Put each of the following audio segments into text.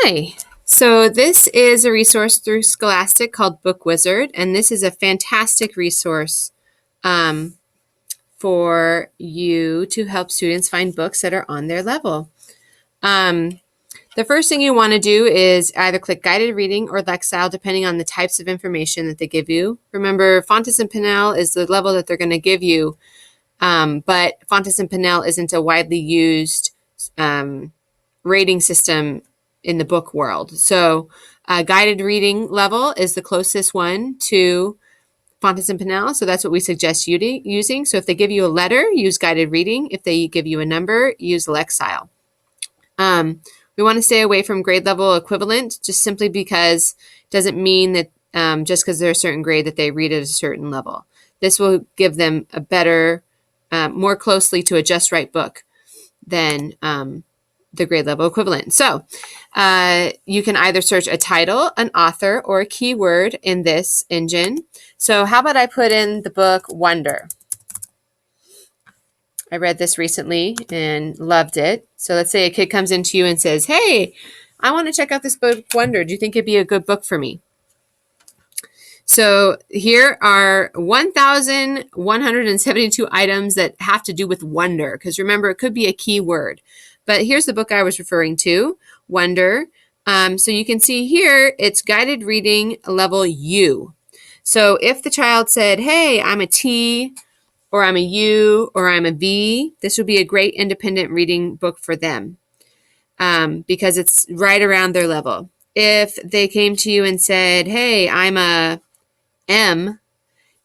Hi. So this is a resource through Scholastic called Book Wizard, and this is a fantastic resource um, for you to help students find books that are on their level. The first thing you want to do is either click guided reading or Lexile, depending on the types of information that they give you. Remember, Fontes and Pinnell is the level that they're going to give you, but Fontes and Pinnell isn't a widely used rating system in the book world. So guided reading level is the closest one to Fontes and Pinnell. So that's what we suggest using. So if they give you a letter, use guided reading. If they give you a number, use Lexile. We want to stay away from grade level equivalent, just simply because it doesn't mean that just because they're a certain grade that they read at a certain level. This will give them a better, more closely to a just right book than the grade level equivalent. So you can either search a title, an author, or a keyword in this engine. So how about I put in the book Wonder? I read this recently and loved it. So let's say a kid comes into you and says, hey, I want to check out this book Wonder. Do you think it'd be a good book for me? So here are 1,172 items that have to do with wonder, because remember, it could be a keyword. But here's the book I was referring to, Wonder. So you can see here, it's guided reading level U. So if the child said, hey, I'm a T, or I'm a U, or I'm a V, this would be a great independent reading book for them because it's right around their level. If they came to you and said, hey, I'm a M,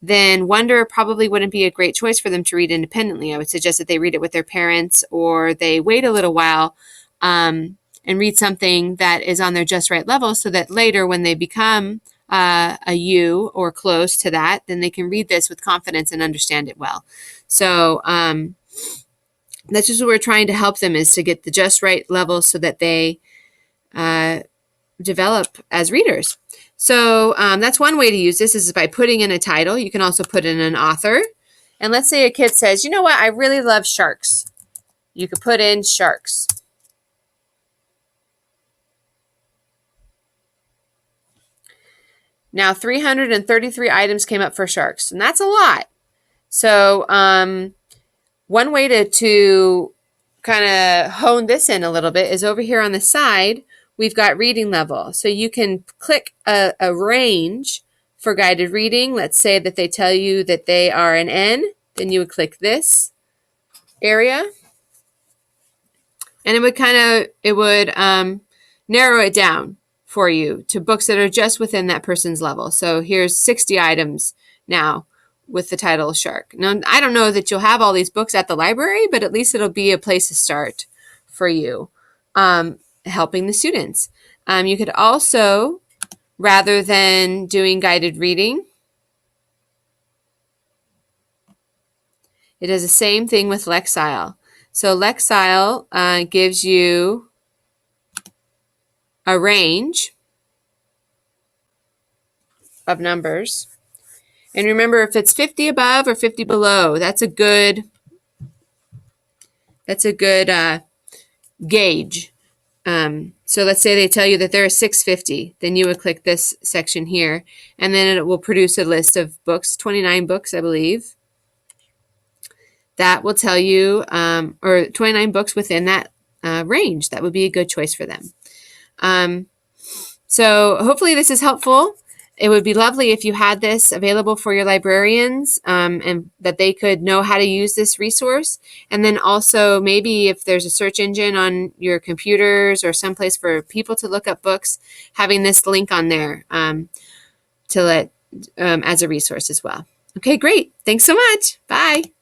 then Wonder probably wouldn't be a great choice for them to read independently. I would suggest that they read it with their parents, or they wait a little while and read something that is on their just right level, so that later when they become a U or close to that, then they can read this with confidence and understand it well. So that's just what we're trying to help them, is to get the just right level so that they develop as readers. So that's one way to use this, is by putting in a title. You can also put in an author. And let's say a kid says, you know what, I really love sharks. You could put in sharks. Now 333 items came up for sharks, and that's a lot. So one way to kind of hone this in a little bit is over here on the side, we've got reading level. So you can click a range for guided reading. Let's say that they tell you that they are an N, then you would click this area. And it would narrow it down for you to books that are just within that person's level. So here's 60 items now with the title Shark. Now, I don't know that you'll have all these books at the library, but at least it'll be a place to start for you, helping the students. You could also, rather than doing guided reading, it does the same thing with Lexile. So Lexile gives you a range of numbers. And remember, if it's 50 above or 50 below, that's a good gauge. So let's say they tell you that there are 650, then you would click this section here, and then it will produce a list of books, 29 books, I believe. That will tell you, or 29 books within that range. That would be a good choice for them. So hopefully this is helpful. It would be lovely if you had this available for your librarians, and that they could know how to use this resource. And then also, maybe if there's a search engine on your computers or someplace for people to look up books, having this link on there as a resource as well. Okay, great. Thanks so much. Bye.